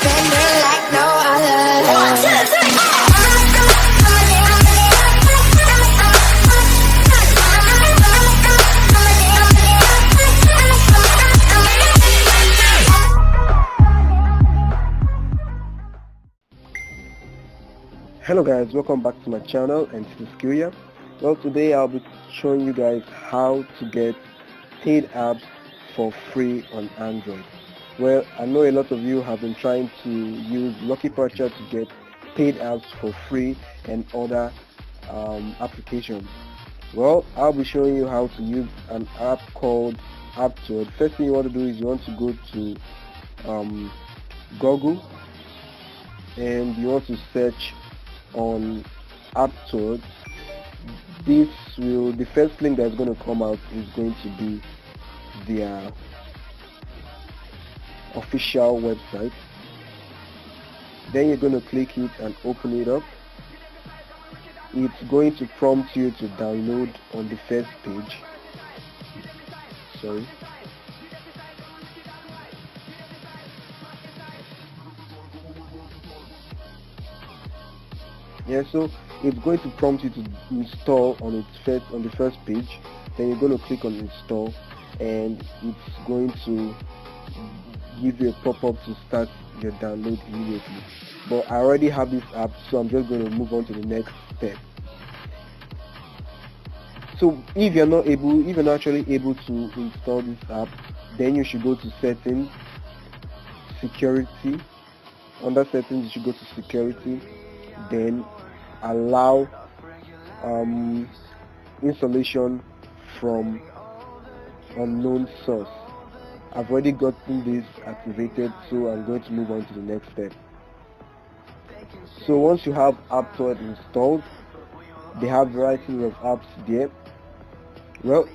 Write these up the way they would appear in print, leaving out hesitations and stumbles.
spending like no other. 1, 2, 3, 4. Hello guys, welcome back to my channel, and this is Kuya. Well, today I'll be showing you guys how to get paid apps for free on Android. Well, I know a lot of you have been trying to use Lucky Purchase to get paid apps for free and other applications. Well, I'll be showing you how to use an app called Aptoide. First thing you want to do is you want to go to Google, and you want to search on Aptoide. The first link that's going to come out is going to be their official website. Then you're going to click it and open it up. It's going to prompt you to download on the first page. Sorry. Yeah, so it's going to prompt you to install on the first page. Then you're going to click on install, and it's going to give you a pop-up to start your download immediately. But I already have this app, so I'm just going to move on to the next step. So if you're not actually able to install this app, then you should go to settings, security. Under settings you should go to security, then allow installation from unknown source. I've already gotten this activated, so I'm going to move on to the next step. So once you have Aptoide installed, they have varieties of apps there. Well,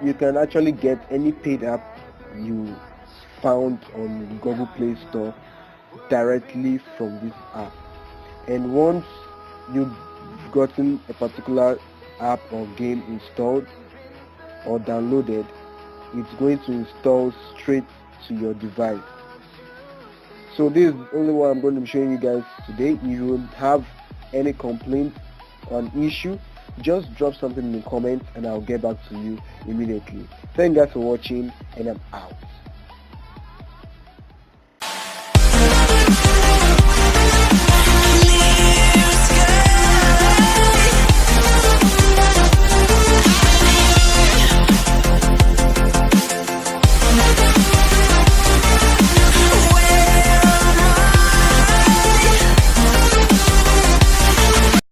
you can actually get any paid app you found on Google Play Store directly from this app. And once you've gotten a particular app or game installed or downloaded, it's going to install straight to your device. So this is only what I'm going to be showing you guys today. If you have any complaints or an issue, just drop something in the comments and I'll get back to you immediately. Thank you guys for watching, and I'm out.